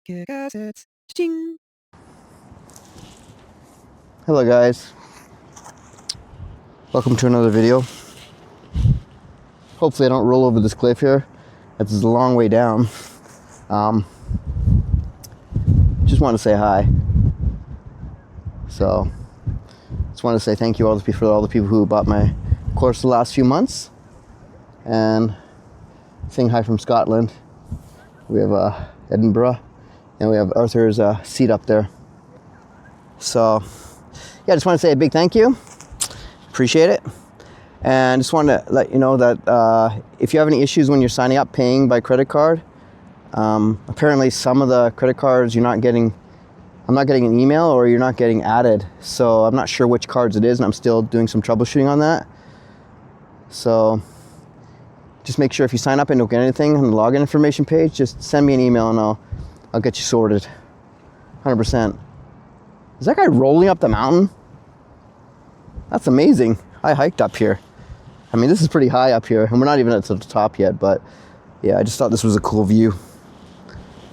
KICKASSETS. Ching. Hello guys, welcome to another video. Hopefully I don't roll over this cliff here. It's a long way down. Just want to say hi. So just want to say thank you for all the people who bought my course the last few months, and saying hi from Scotland. We have Edinburgh, and we have Arthur's seat up there. So yeah, I just want to say a big thank you. Appreciate it. And just want to let you know that if you have any issues when you're signing up paying by credit card, apparently some of the credit cards I'm not getting an email, or you're not getting added. So I'm not sure which cards it is, and I'm still doing some troubleshooting on that. So just make sure if you sign up and don't get anything on the login information page, just send me an email and I'll get you sorted. 100%. Is that guy rolling up the mountain? That's amazing. I hiked up here. I mean, this is pretty high up here, and we're not even at the top yet, but yeah, I just thought this was a cool view.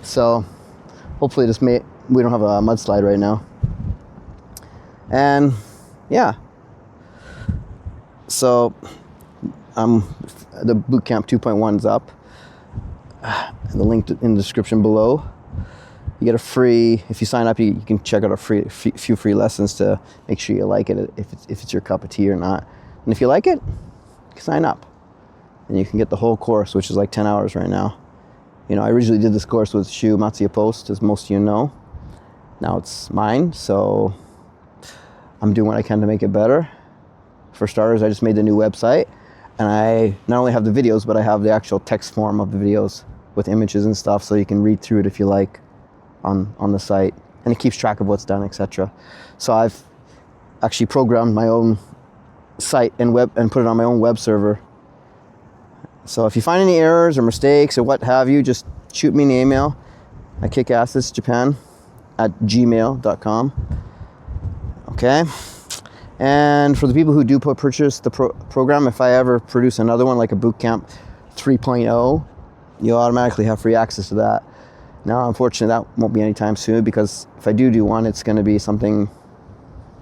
So hopefully we don't have a mudslide right now. And yeah, so the bootcamp 2.1 is up. The link in the description below. You get a free, if you sign up, you can check out a few free lessons to make sure you like it, if it's your cup of tea or not. And if you like it, you can sign up, and you can get the whole course, which is like 10 hours right now. You know, I originally did this course with Shu Matsuo Post, as most of you know. Now it's mine, so I'm doing what I can to make it better. For starters, I just made the new website, and I not only have the videos, but I have the actual text form of the videos with images and stuff, so you can read through it if you like on the site, and it keeps track of what's done, etc. So I've actually programmed my own site and put it on my own web server. So if you find any errors or mistakes or what have you, just shoot me an email at KICKASSETSJapan@gmail.com. Okay. And for the people who do purchase the program, if I ever produce another one like a bootcamp 3.0, you'll automatically have free access to that. Now, unfortunately, that won't be anytime soon, because if I do one, it's going to be something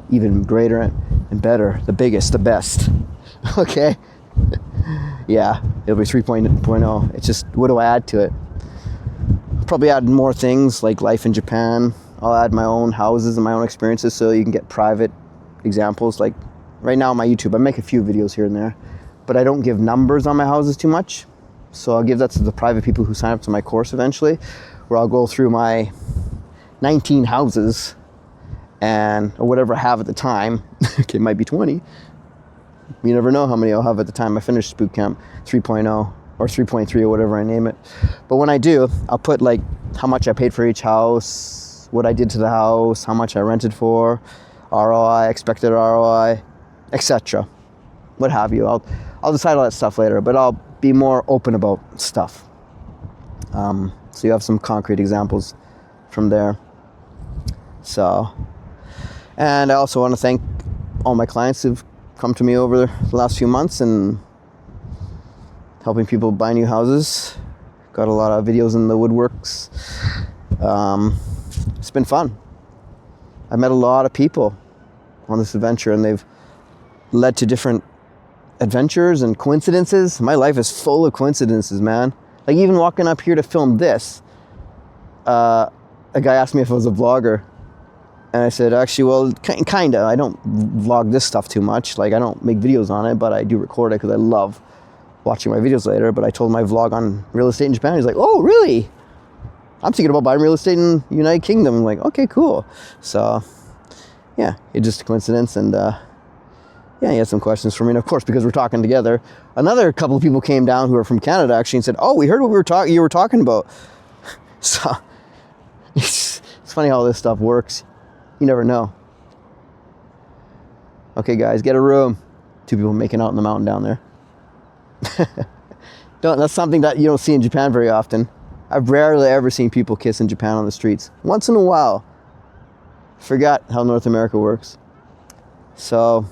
even greater and better, the biggest, the best. Okay? Yeah, it'll be 3.0. It's just, what do I add to it? I'll probably add more things like life in Japan. I'll add my own houses and my own experiences, so you can get private examples. Like right now on my YouTube, I make a few videos here and there, but I don't give numbers on my houses too much. So I'll give that to the private people who sign up to my course eventually, where I'll go through my 19 houses or whatever I have at the time. Okay, it might be 20. You never know how many I'll have at the time I finish bootcamp 3.0 or 3.3 or whatever I name it. But when I do, I'll put like how much I paid for each house, what I did to the house, how much I rented for, ROI, expected ROI, etc. What have you. I'll decide all that stuff later, but I'll be more open about stuff. So you have some concrete examples from there. So, and I also want to thank all my clients who've come to me over the last few months and helping people buy new houses. Got a lot of videos in the woodworks. It's been fun. I met a lot of people on this adventure, and they've led to different adventures and coincidences. My life is full of coincidences, man. Like even walking up here to film this, a guy asked me if I was a vlogger, and I said, actually, well, kinda. I don't vlog this stuff too much. Like I don't make videos on it, but I do record it because I love watching my videos later. But I told my vlog on real estate in Japan. He's like, oh, really? I'm thinking about buying real estate in the United Kingdom. I'm like, okay, cool. So yeah, it's just a coincidence. And yeah, he had some questions for me. And of course, because we're talking together, another couple of people came down who are from Canada actually and said, oh, we heard what you were talking about. So it's funny how this stuff works. You never know. Okay, guys, get a room. 2 people making out in the mountain down there. That's something that you don't see in Japan very often. I've rarely ever seen people kiss in Japan on the streets. Once in a while. Forgot how North America works. So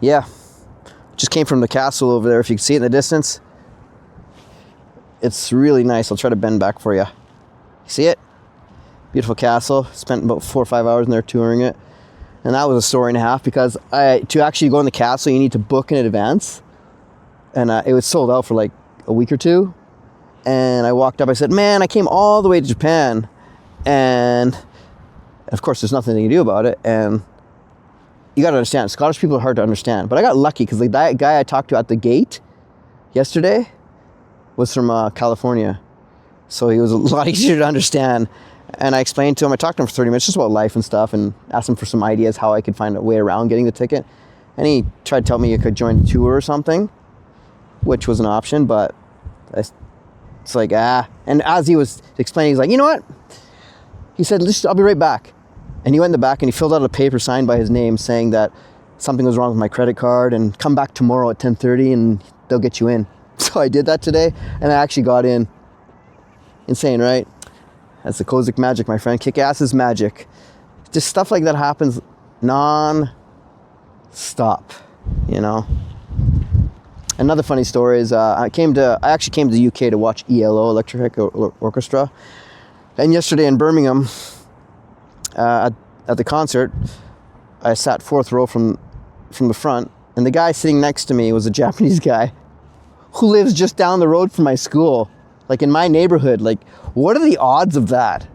yeah, just came from the castle over there. If you can see it in the distance, it's really nice. I'll try to bend back for you. See it? Beautiful castle. Spent about 4 or 5 hours in there touring it. And that was a story and a half because to actually go in the castle, you need to book in advance. And it was sold out for like a week or two. And I walked up, I said, man, I came all the way to Japan. And of course, there's nothing you can do about it. And you got to understand, Scottish people are hard to understand. But I got lucky because the guy I talked to at the gate yesterday was from California. So he was a lot easier to understand. And I explained to him, I talked to him for 30 minutes just about life and stuff and asked him for some ideas how I could find a way around getting the ticket. And he tried to tell me you could join the tour or something, which was an option, but it's like, And as he was explaining, he's like, you know what? He said, I'll be right back. And he went in the back and he filled out a paper signed by his name saying that something was wrong with my credit card and come back tomorrow at 10:30 and they'll get you in. So I did that today and I actually got in. Insane, right? That's the Kozik magic, my friend. Kick ass is magic. Just stuff like that happens non-stop, you know? Another funny story is I actually came to the UK to watch ELO, Electric Orchestra. And yesterday in Birmingham, at the concert, I sat 4th row from the front, and the guy sitting next to me was a Japanese guy who lives just down the road from my school, like in my neighborhood. Like, what are the odds of that?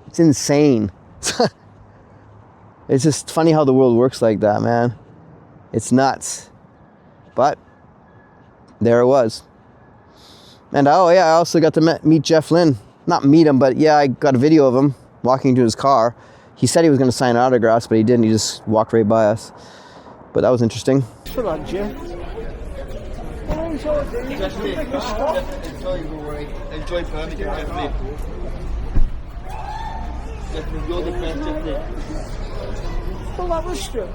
It's insane. It's just funny how the world works like that, man. It's nuts. But there it was. And I also got to meet Jeff Lynne. Not meet him, but yeah, I got a video of him walking to his car. He said he was going to sign autographs, but he didn't. He just walked right by us. But that was interesting. For lunch, yeah? Enjoy Birmingham, Jeffrey. You're the best, Jeffrey. Bulamıştım.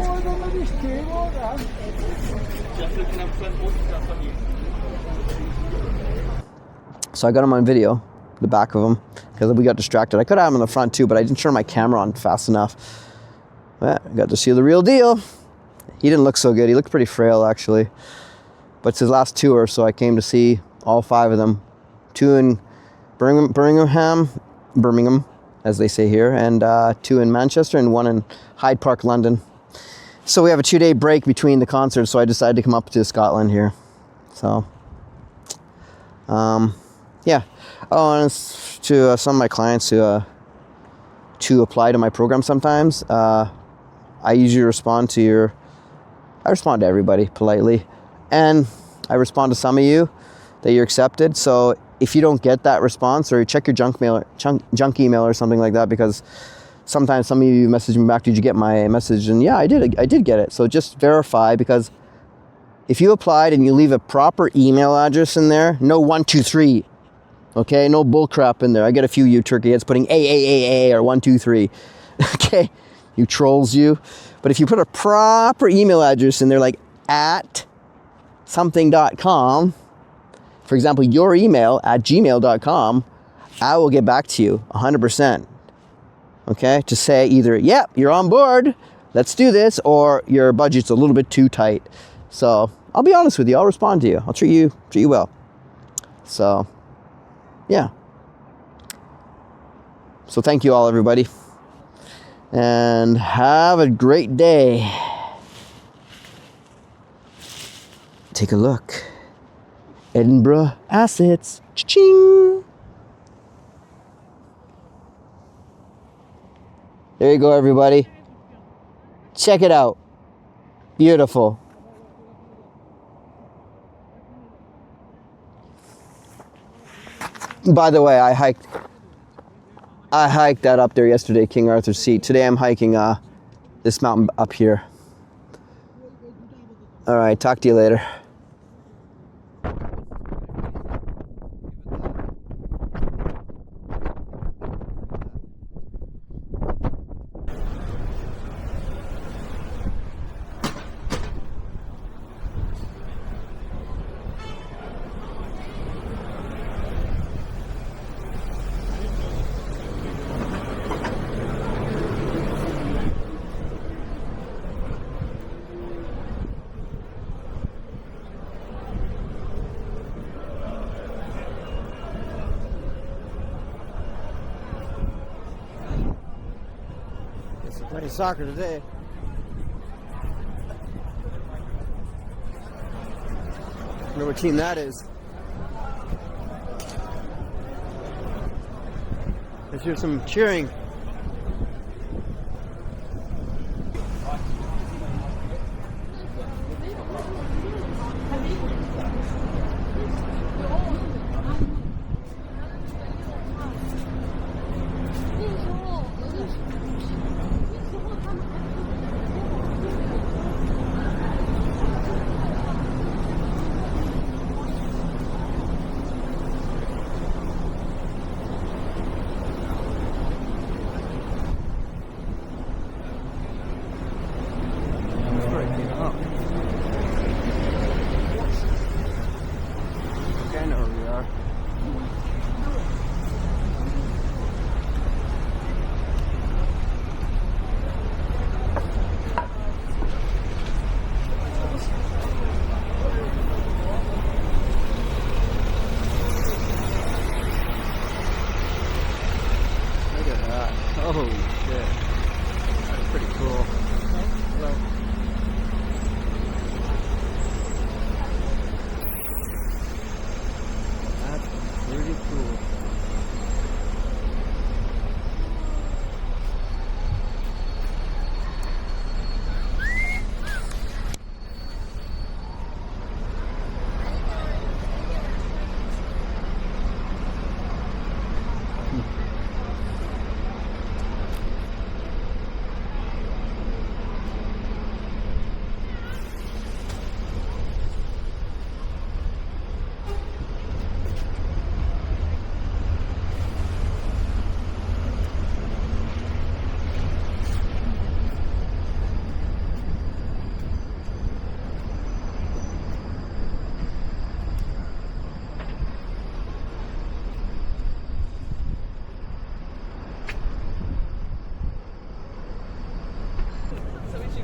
Oradan istiyorum oradan. Jeffrey, can I send autographs on you? So I got him on video, the back of him, because we got distracted. I could have him in the front too, but I didn't turn my camera on fast enough. But I got to see the real deal. He didn't look so good. He looked pretty frail, actually. But it's his last tour, so I came to see all 5 of them. 2 in Birmingham, as they say here, and 2 in Manchester and 1 in Hyde Park, London. So we have a 2-day break between the concerts, so I decided to come up to Scotland here. So, yeah. Oh, and to some of my clients who to apply to my program sometimes, I usually respond to everybody politely. And I respond to some of you that you're accepted. So if you don't get that response, or you check your junk email or something like that, because sometimes some of you message me back, did you get my message? And yeah, I did get it. So just verify, because if you applied and you leave a proper email address in there, no 123, okay? No bull crap in there. I get a few you turkey heads putting AAAA or 123, okay? You trolls, you. But if you put a proper email address in there, like at something.com, for example, your email at gmail.com, I will get back to you 100%. Okay? To say either, yep, you're on board, let's do this, or your budget's a little bit too tight. So I'll be honest with you. I'll respond to you. I'll treat you well. So, yeah. So thank you all, everybody. And have a great day. Take a look. Edinburgh Assets. Cha-ching! There you go, everybody. Check it out. Beautiful. By the way, I hiked that up there yesterday, King Arthur's Seat. Today I'm hiking this mountain up here. All right, talk to you later. Playing soccer today. I wonder what team that is. Let's hear some cheering. Holy shit. That's pretty cool. Hello. That's pretty cool.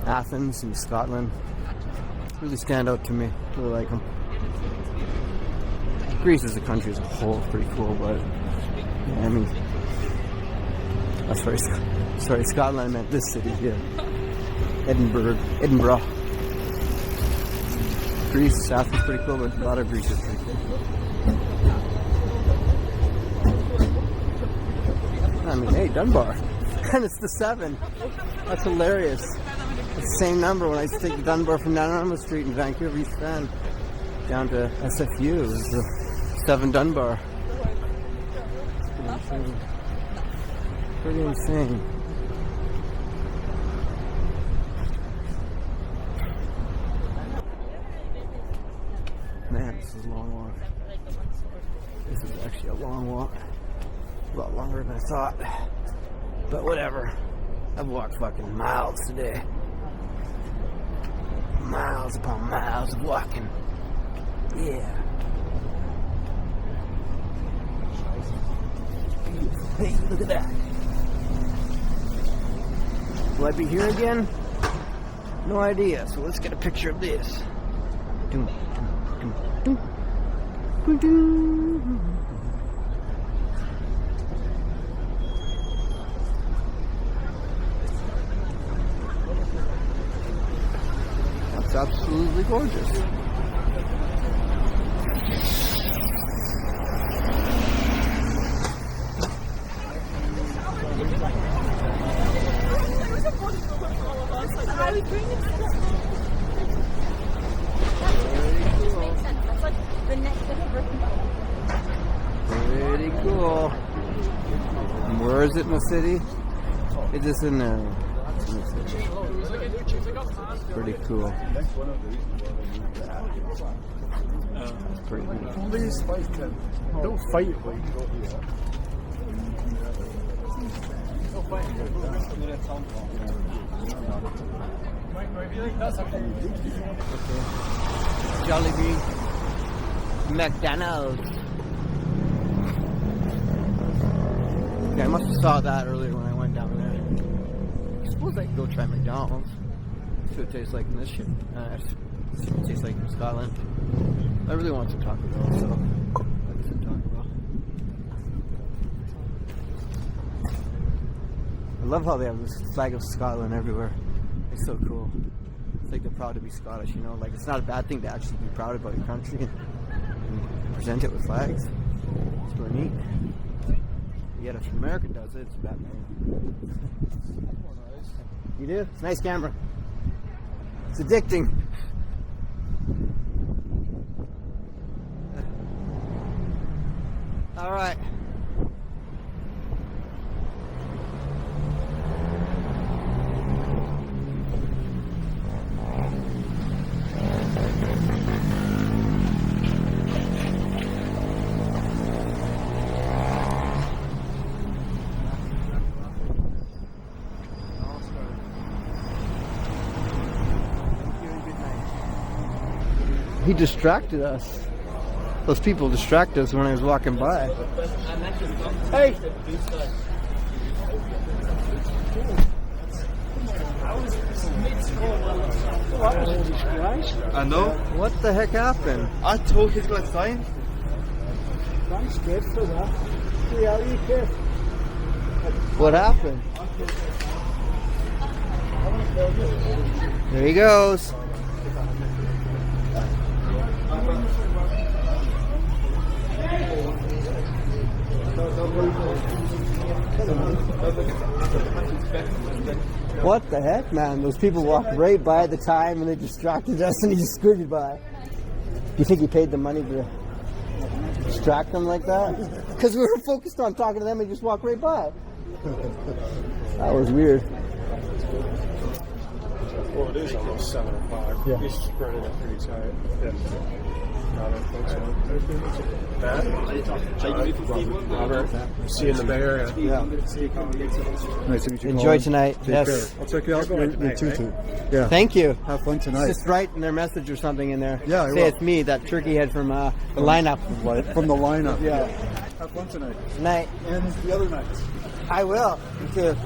Athens in Scotland really stand out to me. Really like them. Greece as a country as a whole is pretty cool, but yeah, I mean, sorry, Scotland. I meant this city here, Edinburgh. Greece, Athens, pretty cool, but a lot of Greece is pretty cool. I mean, hey, Dunbar, and it's the 7. That's hilarious. It's the same number when I used to take the Dunbar from down on the street in Vancouver, East Van, down to SFU. It was the 7 Dunbar. Pretty insane. Man, this is a long walk. This is actually a long walk. A lot longer than I thought. But whatever. I've walked fucking miles today. Miles upon miles of walking. Yeah. Hey, look at that. Will I be here again? No idea. So let's get a picture of this. That's absolutely gorgeous. Pretty cool. And where is it in the city? It's just in there. Pretty cool. Pretty cool. Don't fight it when you go here. Jollibee, McDonald's. Okay, I must have saw that earlier when I went down there. I suppose I could go try McDonald's. See what it tastes like in this shit. See what it tastes like in Scotland. I really want some Taco Bell, so let's some Taco Bell. I love how they have this flag of Scotland everywhere. It's so cool. It's like they're proud to be Scottish, you know? Like, it's not a bad thing to actually be proud about your country and present it with flags. It's really neat. Yet if America does it, it's a bad thing. You do? It's a nice camera. It's addicting. All right. He distracted us. Those people distracted us when I was walking by. Hey! I know. What the heck happened? I told he's going to sign. I'm scared for that. Yeah, are you scared? What happened? There he goes. What the heck, man? Those people walked right by the time and they distracted us and he just scooted by. You think he paid the money to distract them like that? Because we were focused on talking to them and he just walked right by. That was weird. Well, it is almost 7 o'clock. Yeah. You spread it up pretty tight. Yeah. Robert, see you in the Bay Area. Yeah. Nice to meet you. Enjoy tonight. Take Yes. care. I'll check you out. You're too. Yeah. Thank you. Have fun tonight. Just write in their message or something in there. Yeah, I Say will. it's me, that turkey head from the lineup. From the lineup. Yeah. Have fun tonight. Night. And the other nights. I will. You too.